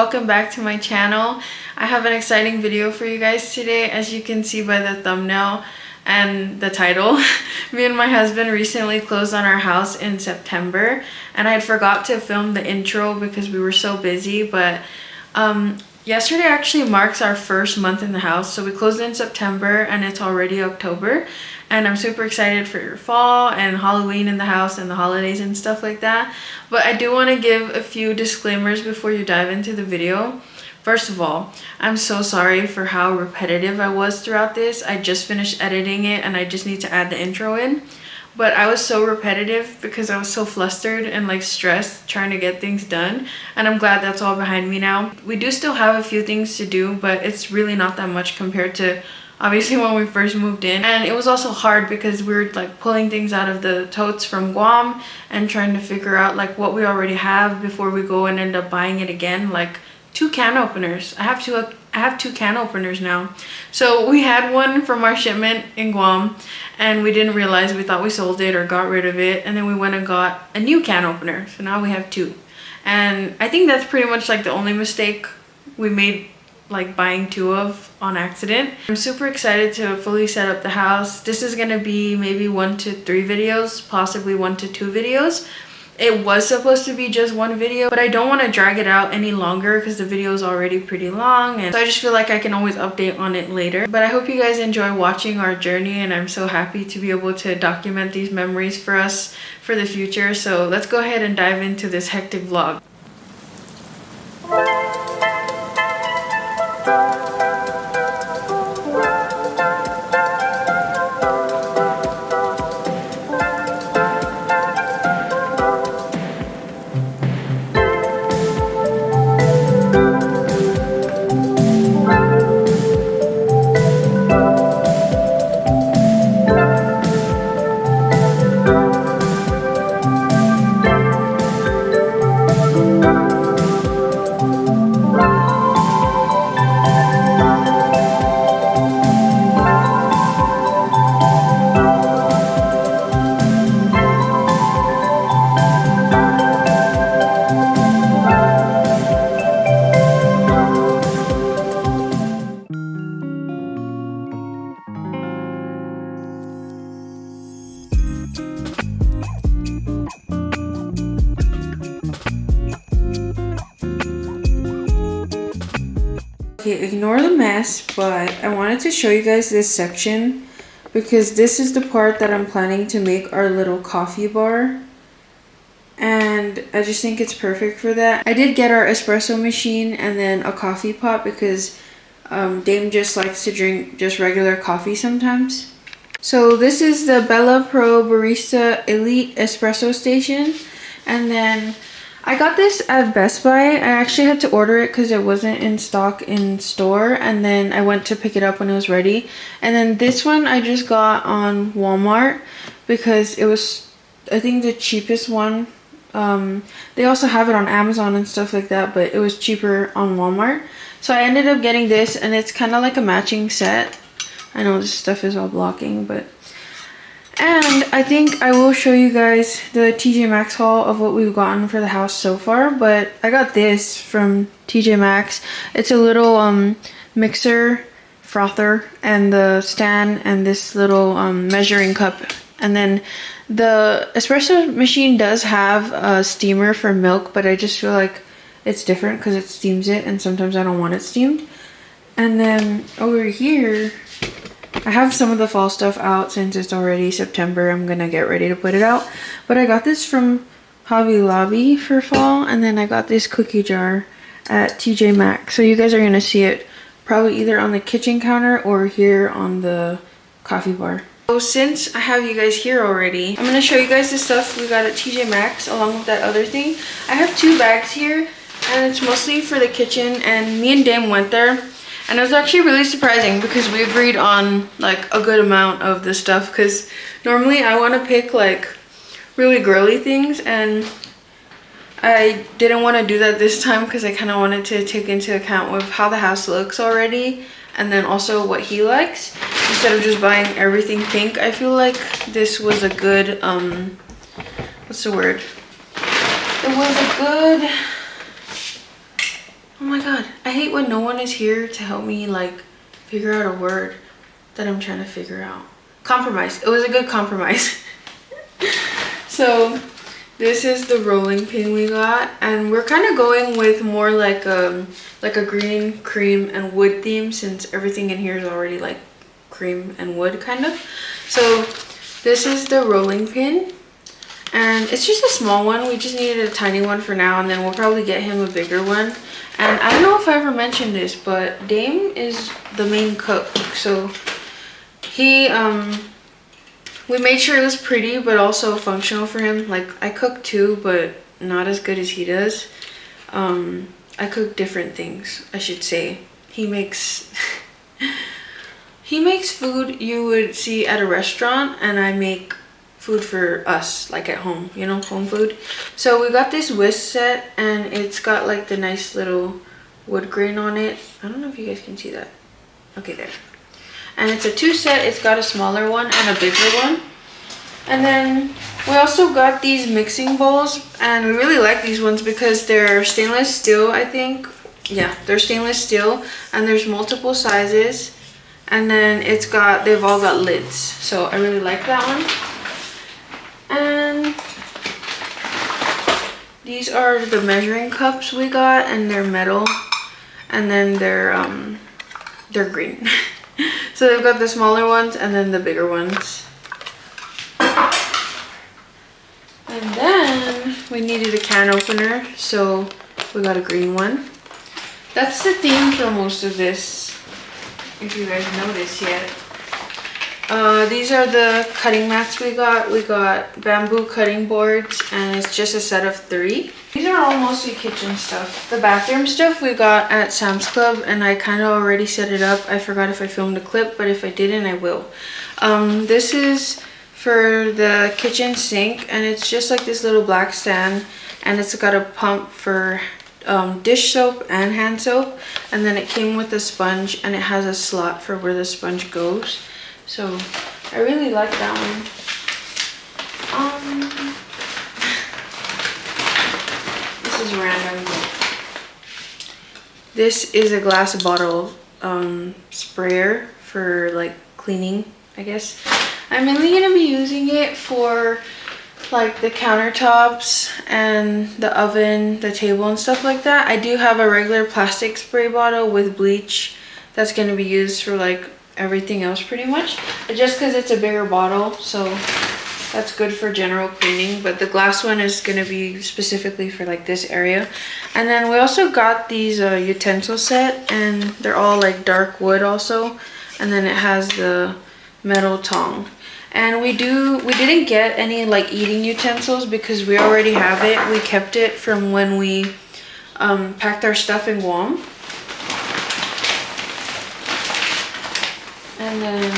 welcome back to my channel. I have an exciting video for you guys today. As you can see by the thumbnail and the title, me and my husband recently closed on our house in September, and I had forgot to film the intro because we were so busy, but yesterday actually marks our first month in the house. So we closed in September and it's already October, and I'm super excited for fall and Halloween in the house and the holidays and stuff like that. But I do want to give a few disclaimers before you dive into the video. First of all, I'm so sorry for how repetitive I was throughout this. I just finished editing it and I just need to add the intro in. But I was so repetitive because I was so flustered and like stressed trying to get things done. And I'm glad that's all behind me now. We do still have a few things to do, but it's really not that much compared to obviously when we first moved in. And it was also hard because we were like pulling things out of the totes from Guam and trying to figure out like what we already have before we go and end up buying it again. Like 2 can openers. I have two can openers now. So we had one from our shipment in Guam and we didn't realize, we thought we sold it or got rid of it, and then we went and got a new can opener. So now we have 2. And I think that's pretty much like the only mistake we made, like buying 2 of on accident. I'm super excited to fully set up the house. This is gonna be maybe 1 to 3 videos, possibly 1 to 2 videos. It was supposed to be just 1 video, but I don't want to drag it out any longer because the video is already pretty long, and so I just feel like I can always update on it later. But I hope you guys enjoy watching our journey, and I'm so happy to be able to document these memories for us for the future. So let's go ahead and dive into this hectic vlog. Okay, ignore the mess, but I wanted to show you guys this section because this is the part that I'm planning to make our little coffee bar, and I just think it's perfect for that. I did get our espresso machine and then a coffee pot because Dame just likes to drink just regular coffee sometimes. So this is the Bella Pro Barista Elite Espresso Station, and then I got this at Best Buy. I actually had to order it because it wasn't in stock in store, and then I went to pick it up when it was ready. And then this one I just got on Walmart because it was, I think, the cheapest one. They also have it on Amazon and stuff like that, but it was cheaper on Walmart. So I ended up getting this, and it's kind of like a matching set. I know this stuff is all blocking, but... And I think I will show you guys the TJ Maxx haul of what we've gotten for the house so far. But I got this from TJ Maxx. It's a little mixer frother and the stand and this little measuring cup. And then the espresso machine does have a steamer for milk, but I just feel like it's different because it steams it, and sometimes I don't want it steamed. And then over here, I have some of the fall stuff out since it's already September. I'm gonna get ready to put it out. But I got this from Hobby Lobby for fall, and then I got this cookie jar at TJ Maxx. So you guys are gonna see it probably either on the kitchen counter or here on the coffee bar. So since I have you guys here already, I'm gonna show you guys the stuff we got at TJ Maxx along with that other thing. I have 2 bags here, and it's mostly for the kitchen, and me and Dame went there. And it was actually really surprising because we agreed on like a good amount of the stuff, because normally I want to pick like really girly things, and I didn't want to do that this time because I kind of wanted to take into account with how the house looks already, and then also what he likes, instead of just buying everything pink. I feel like this was a good what's the word? It was a good Oh my god, I hate when no one is here to help me like figure out a word that I'm trying to figure out. Compromise. It was a good compromise. So this is the rolling pin we got, and we're kind of going with more like a green, cream, and wood theme, since everything in here is already like cream and wood kind of. So this is the rolling pin, and it's just a small one. We just needed a tiny one for now, and then we'll probably get him a bigger one. And I don't know if I ever mentioned this, but Dame is the main cook, so he we made sure it was pretty but also functional for him. Like, I cook too, but not as good as he does. I cook different things, I should say. He makes he makes food you would see at a restaurant, and I make food for us, like at home, you know, home food. So we got this whisk set, and it's got like the nice little wood grain on it. I don't know if you guys can see that. Okay, there. And it's a 2 set. It's got a smaller one and a bigger one. And then we also got these mixing bowls, and we really like these ones because they're stainless steel, I think. Yeah, they're stainless steel, and there's multiple sizes. And then they've all got lids, so I really like that one. And these are the measuring cups we got, and they're metal, and then they're green. So they've got the smaller ones and then the bigger ones. And then we needed a can opener, so we got a green one. That's the theme for most of this, if you guys noticed yet. These are the cutting mats we got. We got bamboo cutting boards, and it's just a set of 3. These are all mostly kitchen stuff. The bathroom stuff we got at Sam's Club, and I kind of already set it up. I forgot if I filmed a clip, but if I didn't, I will. This is for the kitchen sink, and it's just like this little black stand, and it's got a pump for dish soap and hand soap, and then it came with a sponge, and it has a slot for where the sponge goes. So I really like that one. This is random. This is a glass bottle sprayer for like cleaning, I guess. I'm mainly gonna be using it for like the countertops and the oven, the table, and stuff like that. I do have a regular plastic spray bottle with bleach that's gonna be used for like everything else pretty much, but just because it's a bigger bottle, so that's good for general cleaning. But the glass one is going to be specifically for like this area. And then we also got these utensil set, and they're all like dark wood also, and then it has the metal tong. And we didn't get any like eating utensils because we already have it. We kept it from when we packed our stuff in Guam. And then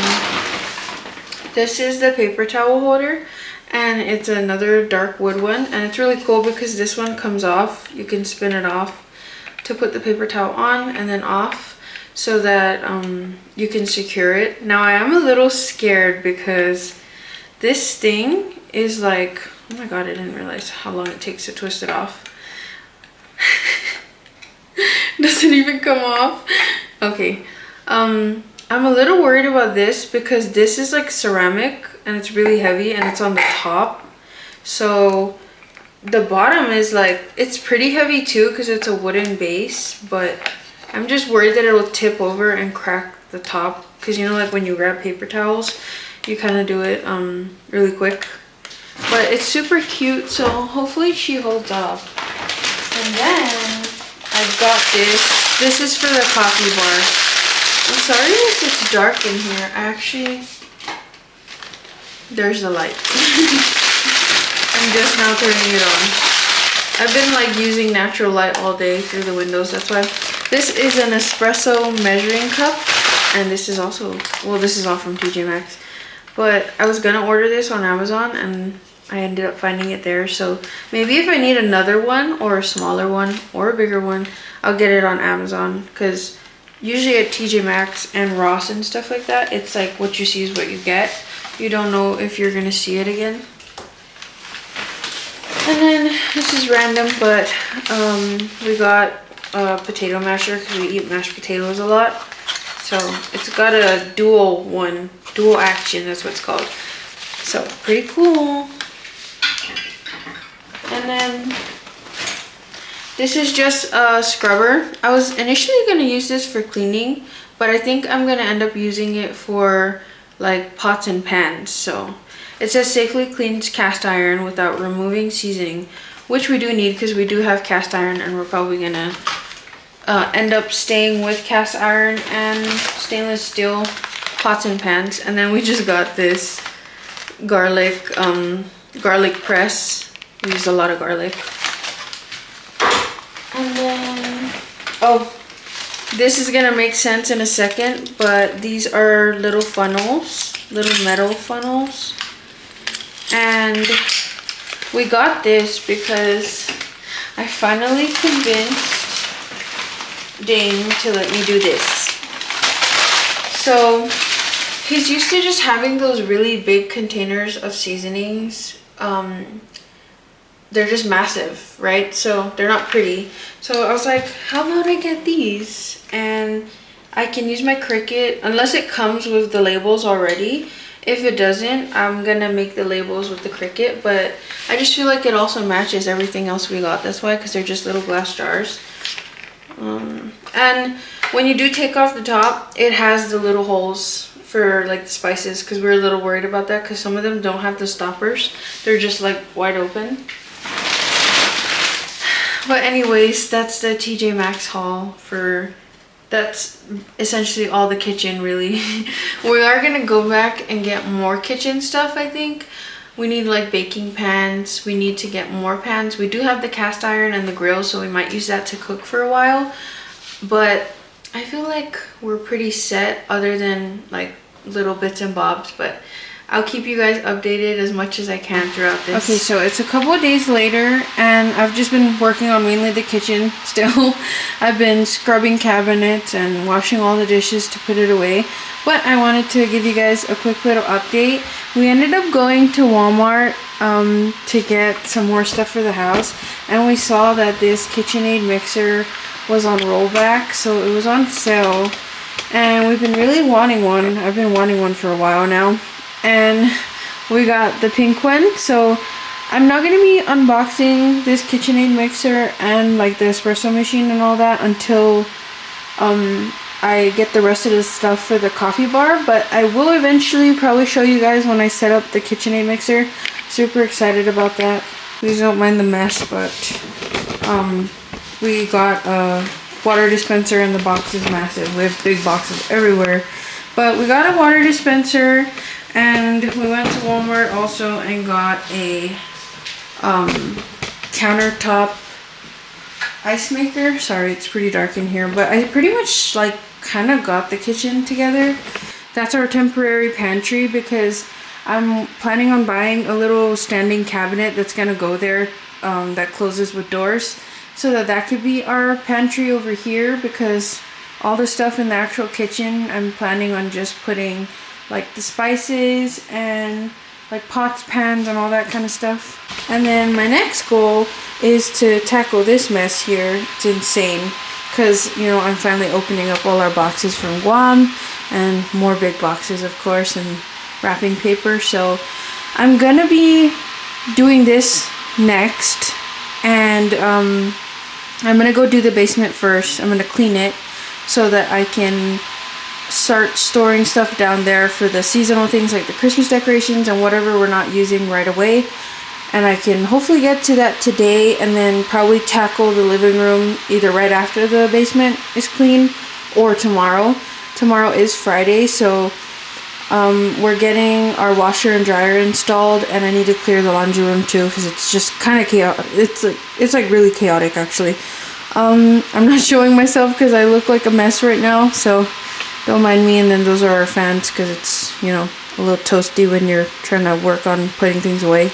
this is the paper towel holder, and it's another dark wood one, and it's really cool because this one comes off. You can spin it off to put the paper towel on, and then off, so that you can secure it. Now I am a little scared because this thing is like, oh my god, I didn't realize how long it takes to twist it off. Doesn't even come off. Okay. I'm a little worried about this because this is like ceramic, and it's really heavy, and it's on the top. So the bottom is like, it's pretty heavy too because it's a wooden base, but I'm just worried that it will tip over and crack the top, because you know, like when you wrap paper towels, you kind of do it really quick. But it's super cute, so hopefully she holds up. And then I've got this. This is for the coffee bar. I'm sorry if it's dark in here. There's the light. I'm just now turning it on. I've been like using natural light all day through the windows. That's why. This is an espresso measuring cup, and this is also, well, this is all from TJ Maxx. But I was gonna order this on Amazon, and I ended up finding it there. So maybe if I need another one, or a smaller one, or a bigger one, I'll get it on Amazon, because usually at TJ Maxx and Ross and stuff like that, it's like what you see is what you get. You don't know if you're gonna see it again. And then this is random, but we got potato masher because we eat mashed potatoes a lot. So it's got a dual action, that's what it's called. So pretty cool. And then this is just a scrubber. I was initially going to use this for cleaning, but I think I'm going to end up using it for like pots and pans. So it says safely cleans cast iron without removing seasoning, which we do need because we do have cast iron, and we're probably going to end up staying with cast iron and stainless steel pots and pans. And then we just got this garlic press. We use a lot of garlic. And then, oh, this is gonna make sense in a second, but these are little funnels, little metal funnels. And we got this because I finally convinced Dane to let me do this. So he's used to just having those really big containers of seasonings. They're just massive, right? So they're not pretty. So I was like, how about I get these? And I can use my Cricut, unless it comes with the labels already. If it doesn't, I'm gonna make the labels with the Cricut, but I just feel like it also matches everything else we got. That's why, because they're just little glass jars. And when you do take off the top, it has the little holes for like the spices, because we're a little worried about that because some of them don't have the stoppers. They're just like wide open. But anyways, that's the TJ Maxx haul for, that's essentially all the kitchen really. We are gonna go back and get more kitchen stuff, I think. We need like baking pans, we need to get more pans. We do have the cast iron and the grill, so we might use that to cook for a while. But I feel like we're pretty set other than like little bits and bobs, but I'll keep you guys updated as much as I can throughout this. Okay, so it's a couple of days later, and I've just been working on mainly the kitchen still. I've been scrubbing cabinets and washing all the dishes to put it away. But I wanted to give you guys a quick little update. We ended up going to Walmart to get some more stuff for the house, and we saw that this KitchenAid mixer was on rollback, so it was on sale. And we've been really wanting one. I've been wanting one for a while now. And we got the pink one, so I'm not going to be unboxing this KitchenAid mixer and like the espresso machine and all that until I get the rest of the stuff for the coffee bar. But I will eventually probably show you guys when I set up the KitchenAid mixer. Super excited about that. Please don't mind the mess, but we got a water dispenser and the box is massive. We have big boxes everywhere. But we got a water dispenser. And we went to Walmart also and got a countertop ice maker. Sorry, it's pretty dark in here, but I pretty much like kind of got the kitchen together. That's our temporary pantry because I'm planning on buying a little standing cabinet that's gonna go there that closes with doors, so that could be our pantry over here, because all the stuff in the actual kitchen I'm planning on just putting like the spices and like pots, pans, and all that kind of stuff. And then my next goal is to tackle this mess here. It's insane because, you know, I'm finally opening up all our boxes from Guam and more big boxes, of course, and wrapping paper. So I'm gonna be doing this next, and I'm gonna go do the basement first. I'm gonna clean it so that I can start storing stuff down there for the seasonal things like the Christmas decorations and whatever we're not using right away. And I can hopefully get to that today, and then probably tackle the living room either right after the basement is clean or tomorrow. Tomorrow is Friday, so we're getting our washer and dryer installed, and I need to clear the laundry room too because it's just kind of chaotic. It's like really chaotic actually. I'm not showing myself because I look like a mess right now, so don't mind me. And then those are our fans because it's, you know, a little toasty when you're trying to work on putting things away.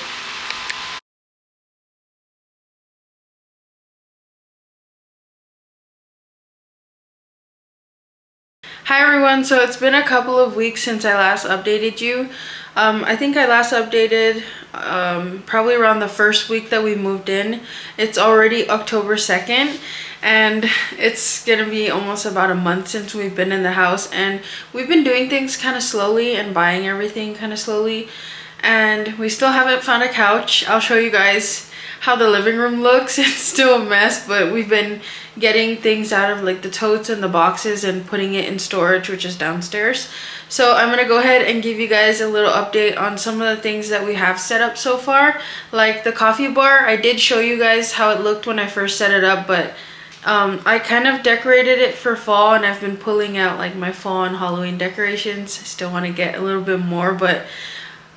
Hi everyone, so it's been a couple of weeks since I last updated you. I think I last updated probably around the first week that we moved in. It's already October 2nd, and it's gonna be almost about a month since we've been in the house, and we've been doing things kind of slowly and buying everything kind of slowly, and we still haven't found a couch. I'll show you guys how the living room looks. It's still a mess, but we've been getting things out of like the totes and the boxes and putting it in storage, which is downstairs. So I'm gonna go ahead and give you guys a little update on some of the things that we have set up so far. Like the coffee bar, I did show you guys how it looked when I first set it up, but I kind of decorated it for fall, and I've been pulling out like my fall and Halloween decorations. I still want to get a little bit more, but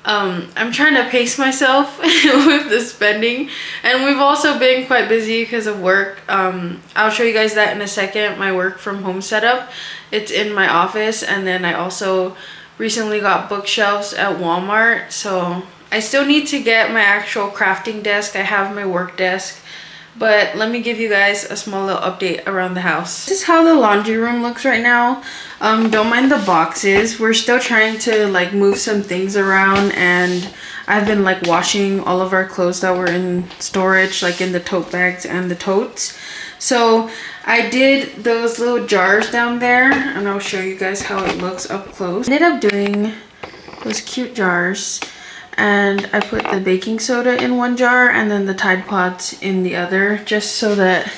I'm trying to pace myself with the spending, and we've also been quite busy because of work. I'll show you guys that in a second, my work from home setup. It's in my office, and then I also recently got bookshelves at Walmart, so I still need to get my actual crafting desk. I have my work desk, but let me give you guys a small little update around the house. This is how the laundry room looks right now. Don't mind the boxes. We're still trying to like move some things around, and I've been like washing all of our clothes that were in storage, like in the tote bags and the totes. So I did those little jars down there, and I'll show you guys how it looks up close. I ended up doing those cute jars, and I put the baking soda in one jar and then the Tide Pods in the other, just so that,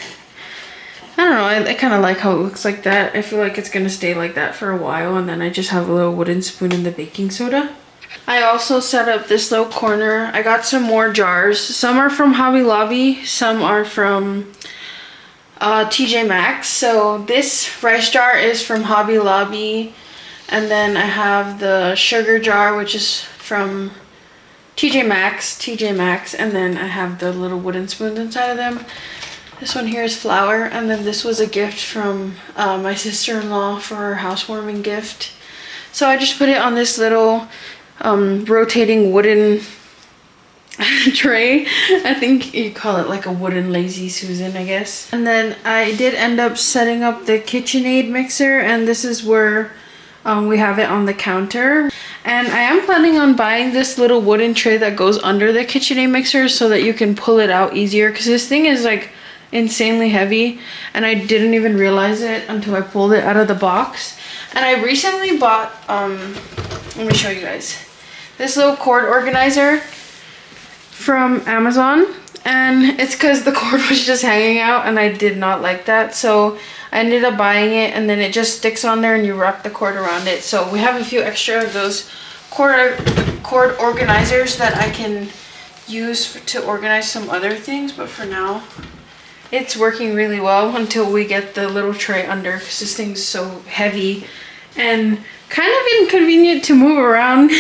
I don't know, I kind of like how it looks like that. I feel like it's gonna stay like that for a while, and then I just have a little wooden spoon in the baking soda. I also set up this little corner. I got some more jars. Some are from Hobby Lobby, some are from TJ Maxx. So this rice jar is from Hobby Lobby, and then I have the sugar jar, which is from TJ Maxx, and then I have the little wooden spoons inside of them. This one here is flour, and then this was a gift from my sister-in-law for her housewarming gift. So I just put it on this little rotating wooden tray. I think you call it like a wooden Lazy Susan, I guess. And then I did end up setting up the KitchenAid mixer, and this is where we have it on the counter. And I am planning on buying this little wooden tray that goes under the KitchenAid mixer so that you can pull it out easier, because this thing is like insanely heavy, and I didn't even realize it until I pulled it out of the box. And I recently bought, let me show you guys, this little cord organizer from Amazon, and it's because the cord was just hanging out and I did not like that, so I ended up buying it, and then it just sticks on there and you wrap the cord around it. So we have a few extra of those cord organizers that I can use to organize some other things, but for now it's working really well until we get the little tray under, because this thing's so heavy and kind of inconvenient to move around.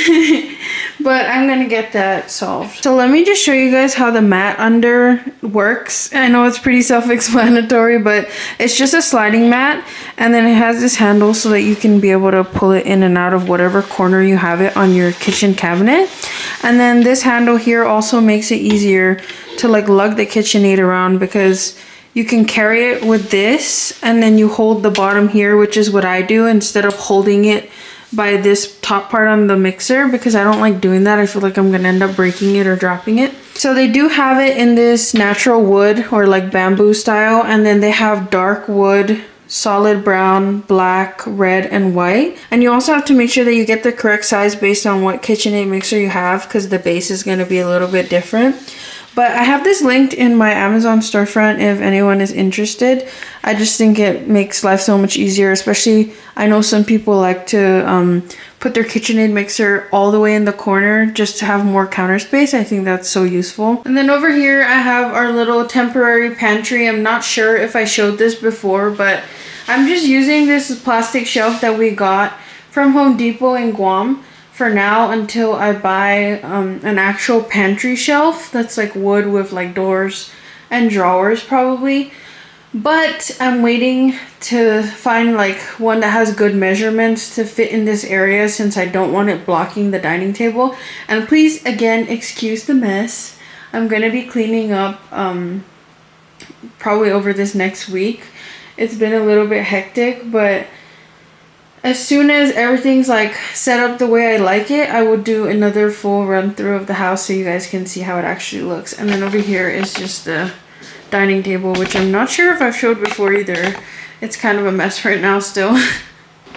But I'm gonna get that solved. So let me just show you guys how the mat under works. I know it's pretty self-explanatory, but it's just a sliding mat, and then it has this handle so that you can be able to pull it in and out of whatever corner you have it on your kitchen cabinet. And then this handle here also makes it easier to like lug the KitchenAid around, because you can carry it with this, and then you hold the bottom here, which is what I do, instead of holding it by this top part on the mixer, because I don't like doing that. I feel like I'm gonna end up breaking it or dropping it. So they do have it in this natural wood or like bamboo style, and then they have dark wood, solid brown, black, red, and white. And you also have to make sure that you get the correct size based on what KitchenAid mixer you have, because the base is going to be a little bit different. But I have this linked in my Amazon storefront if anyone is interested. I just think it makes life so much easier, especially I know some people like to put their KitchenAid mixer all the way in the corner just to have more counter space. I think that's so useful. And then over here I have our little temporary pantry. I'm not sure if I showed this before, but I'm just using this plastic shelf that we got from Home Depot in Guam for now until I buy an actual pantry shelf that's like wood with like doors and drawers probably. But I'm waiting to find like one that has good measurements to fit in this area, since I don't want it blocking the dining table. And please again excuse the mess. I'm gonna be cleaning up probably over this next week. It's been a little bit hectic, but as soon as everything's like set up the way I like it, I will do another full run through of the house so you guys can see how it actually looks. And then over here is just the dining table, which I'm not sure if I've showed before either. It's kind of a mess right now still.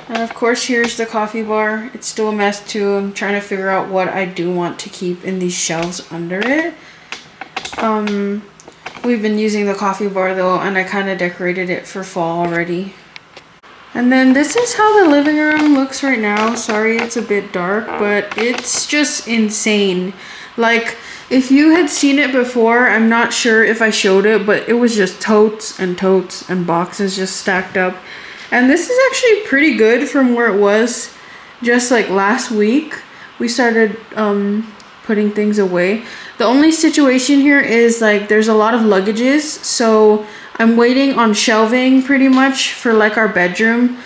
And of course, here's the coffee bar. It's still a mess too. I'm trying to figure out what I do want to keep in these shelves under it. We've been using the coffee bar though, and I kind of decorated it for fall already. And then this is how the living room looks right now. Sorry, it's a bit dark, but it's just insane. Like, if you had seen it before, I'm not sure if I showed it, but it was just totes and boxes just stacked up. And this is actually pretty good from where it was just like last week. We started putting things away. The only situation here is like there's a lot of luggages, so I'm waiting on shelving pretty much for like our bedroom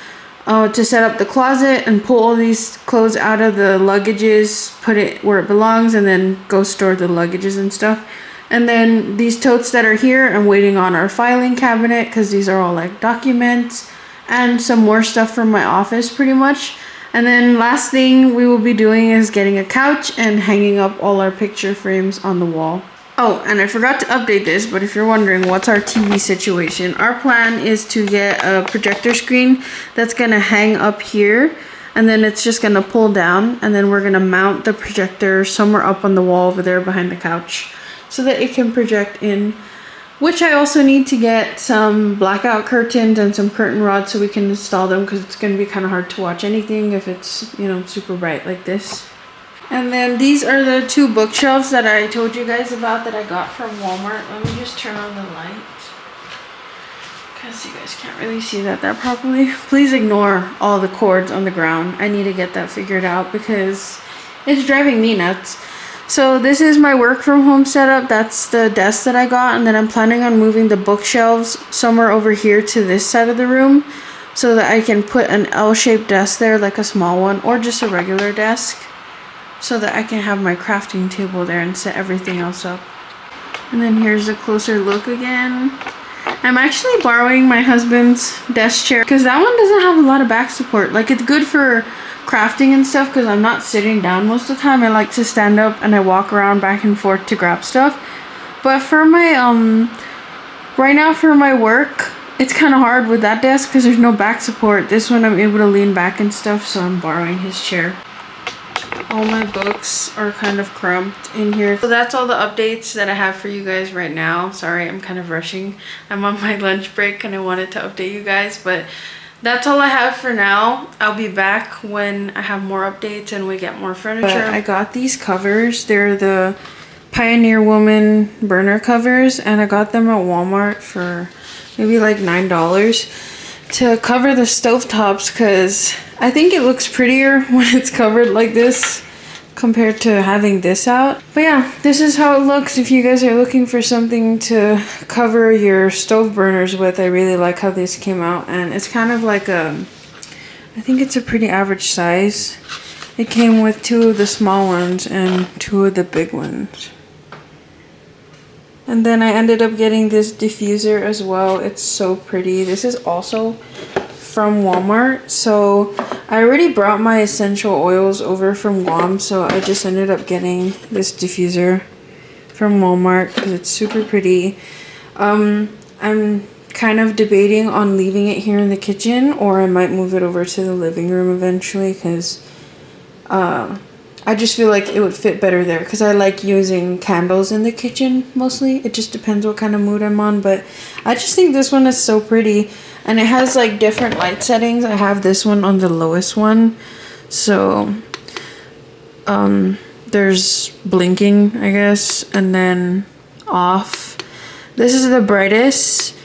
to set up the closet and pull all these clothes out of the luggages, put it where it belongs, and then go store the luggages and stuff. And then these totes that are here, I'm waiting on our filing cabinet because these are all like documents and some more stuff from my office pretty much. And then last thing we will be doing is getting a couch and hanging up all our picture frames on the wall. Oh, and I forgot to update this, but if you're wondering what's our TV situation, our plan is to get a projector screen that's gonna hang up here, and then it's just gonna pull down, and then we're gonna mount the projector somewhere up on the wall over there behind the couch so that it can project in. Which I also need to get some blackout curtains and some curtain rods so we can install them, because it's going to be kind of hard to watch anything if it's, you know, super bright like this. And then these are the two bookshelves that I told you guys about that I got from Walmart. Let me just turn on the light because you guys can't really see that properly. Please ignore all the cords on the ground. I need to get that figured out because it's driving me nuts. So this is my work from home setup. That's the desk that I got, and then I'm planning on moving the bookshelves somewhere over here to this side of the room so that I can put an L-shaped desk there, like a small one, or just a regular desk, so that I can have my crafting table there and set everything else up. And then here's a closer look again. I'm actually borrowing my husband's desk chair because that one doesn't have a lot of back support. Like, it's good for crafting and stuff because I'm not sitting down most of the time. I like to stand up and I walk around back and forth to grab stuff. But for my right now for my work, it's kind of hard with that desk because there's no back support. This one I'm able to lean back and stuff, so I'm borrowing his chair. All my books are kind of crumped in here. So that's all the updates that I have for you guys right now. Sorry, I'm kind of rushing. I'm on my lunch break and I wanted to update you guys, but that's all I have for now. I'll be back when I have more updates and we get more furniture. But I got these covers. They're the Pioneer Woman burner covers, and I got them at Walmart for maybe like $9 to cover the stovetops because I think it looks prettier when it's covered like this compared to having this out. But yeah, this is how it looks if you guys are looking for something to cover your stove burners with. I really like how this came out, and it's kind of like a, I think it's a pretty average size. It came with 2 of the small ones and 2 of the big ones. And then I ended up getting this diffuser as well. It's so pretty. This is also from Walmart. So I already brought my essential oils over from Guam, so I just ended up getting this diffuser from Walmart because it's super pretty. I'm kind of debating on leaving it here in the kitchen, or I might move it over to the living room eventually because I just feel like it would fit better there because I like using candles in the kitchen mostly. It just depends what kind of mood I'm on, but I just think this one is so pretty, and it has like different light settings. I have this one on the lowest one, so there's blinking, I guess, and then off. This is the brightest.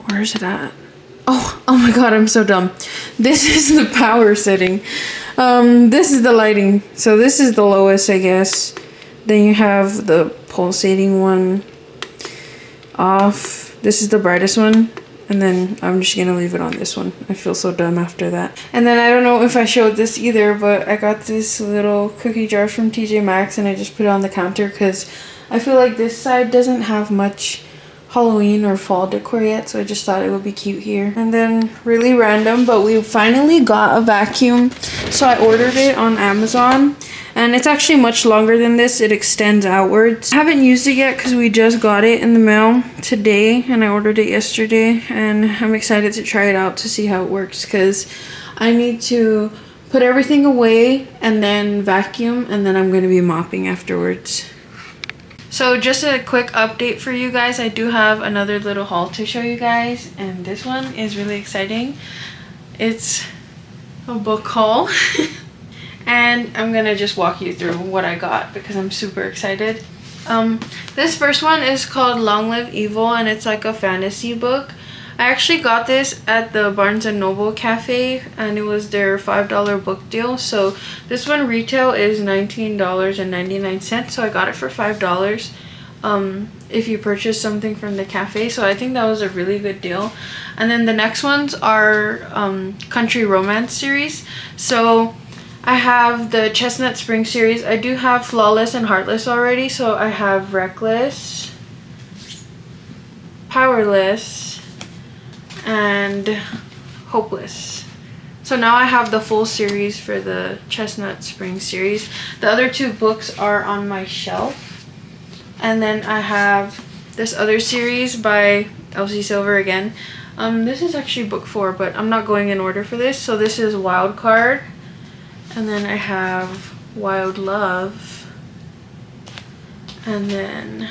Where is it at? Oh my god, I'm so dumb. This is the power setting. This is the lighting. So this is the lowest, I guess. Then you have the pulsating one off. This is the brightest one. And then I'm just gonna leave it on this one. I feel so dumb after that. And then I don't know if I showed this either, but I got this little cookie jar from TJ Maxx and I just put it on the counter because I feel like this side doesn't have much Halloween or fall decor yet, so I just thought it would be cute here. And then really random, but we finally got a vacuum. So I ordered it on Amazon And it's actually much longer than this. It extends outwards. I haven't used it yet because we just got it in the mail today and I ordered it yesterday, and I'm excited to try it out to see how it works because I need to put everything away and then vacuum, and then I'm going to be mopping afterwards. So just a quick update for you guys. I do have another little haul to show you guys, and this one is really exciting. It's a book haul. And I'm gonna just walk you through what I got because I'm super excited. This first one is called Long Live Evil, and it's like a fantasy book. I actually got this at the Barnes & Noble cafe, and it was their $5 book deal. So this one retail is $19.99, so I got it for $5 if you purchase something from the cafe. So I think that was a really good deal. And then the next ones are country romance series. So I have the Chestnut Spring series. I do have Flawless and Heartless already. So I have Reckless, Powerless, and Hopeless. So now I have the full series for the Chestnut Spring series. The other two books are on my shelf. And then I have this other series by Elsie Silver again. This is actually book 4, but I'm not going in order for this. So this is Wild Card. And then I have Wild Love. And then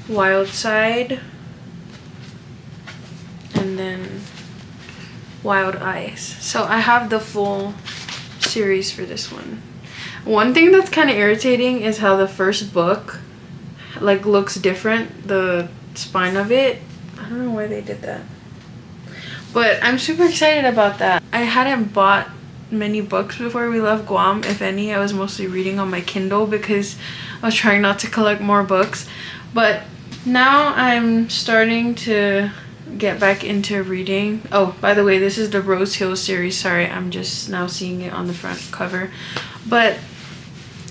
Wild Side. And then Wild Eyes. So I have the full series for this one. One thing that's kind of irritating is how the first book like looks different, the spine of it. I don't know why they did that, but I'm super excited about that. I hadn't bought many books before we left Guam, if any. I was mostly reading on my Kindle because I was trying not to collect more books, but now I'm starting to get back into reading. Oh, by the way, this is the Rose Hill series. Sorry, I'm just now seeing it on the front cover, but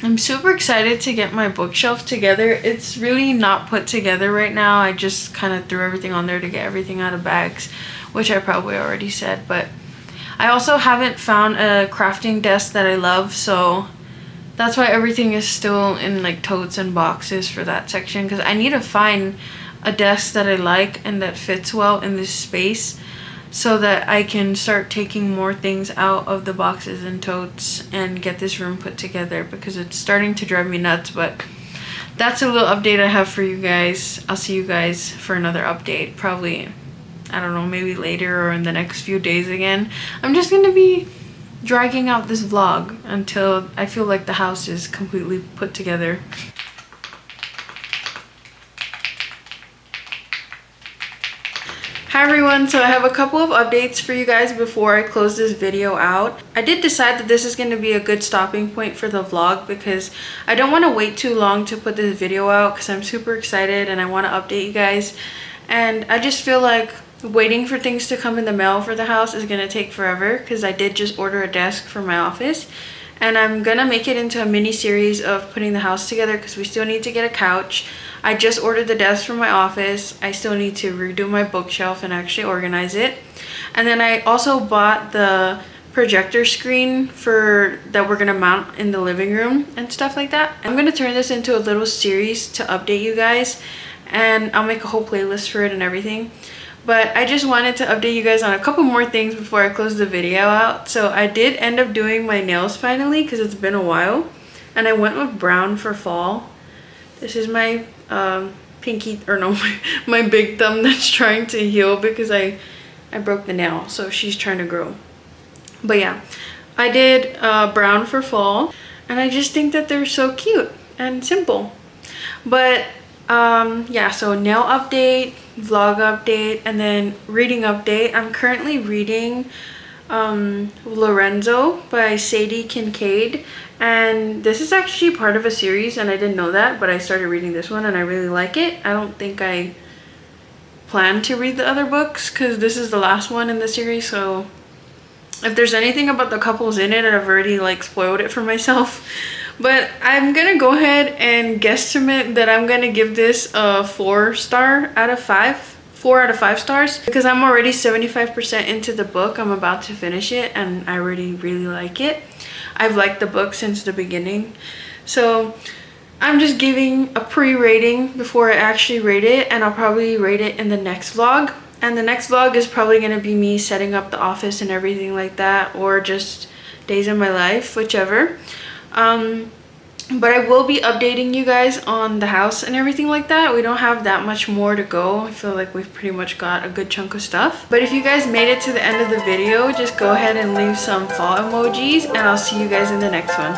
I'm super excited to get my bookshelf together. It's really not put together right now. I just kind of threw everything on there to get everything out of bags, which I probably already said. But I also haven't found a crafting desk that I love, so that's why everything is still in like totes and boxes for that section, because I need to find a desk that I like and that fits well in this space so that I can start taking more things out of the boxes and totes and get this room put together, because it's starting to drive me nuts. But that's a little update I have for you guys. I'll see you guys for another update, probably, I don't know, maybe later or in the next few days again. I'm just gonna be dragging out this vlog until I feel like the house is completely put together. Hi everyone, so I have a couple of updates for you guys before I close this video out. I did decide that this is going to be a good stopping point for the vlog because I don't want to wait too long to put this video out because I'm super excited and I want to update you guys. And I just feel like waiting for things to come in the mail for the house is going to take forever because I did just order a desk for my office. And I'm going to make it into a mini series of putting the house together because we still need to get a couch. I just ordered the desk from my office. I still need to redo my bookshelf and actually organize it. And then I also bought the projector screen that we're gonna mount in the living room and stuff like that. I'm gonna turn this into a little series to update you guys, and I'll make a whole playlist for it and everything. But I just wanted to update you guys on a couple more things before I close the video out. So I did end up doing my nails finally because it's been a while, and I went with brown for fall. This is my pinky, or no, my big thumb that's trying to heal because I broke the nail, so she's trying to grow. But yeah, I did brown for fall, and I just think that they're so cute and simple. But yeah, so nail update, vlog update, and then reading update. I'm currently reading Lorenzo by Sadie Kincaid, and this is actually part of a series, and I didn't know that, but I started reading this one and I really like it. I don't think I plan to read the other books because this is the last one in the series, so if there's anything about the couples in it, I've already like spoiled it for myself. But I'm gonna go ahead and guesstimate that I'm gonna give this a 4 star out of 5 4 out of 5 stars because I'm already 75% into the book. I'm about to finish it and I already really like it. I've liked the book since the beginning. So I'm just giving a pre-rating before I actually rate it, and I'll probably rate it in the next vlog. And the next vlog is probably going to be me setting up the office and everything like that, or just days in my life, whichever. But I will be updating you guys on the house and everything like that. We don't have that much more to go. I feel like we've pretty much got a good chunk of stuff. But if you guys made it to the end of the video, just go ahead and leave some fall emojis, and I'll see you guys in the next one.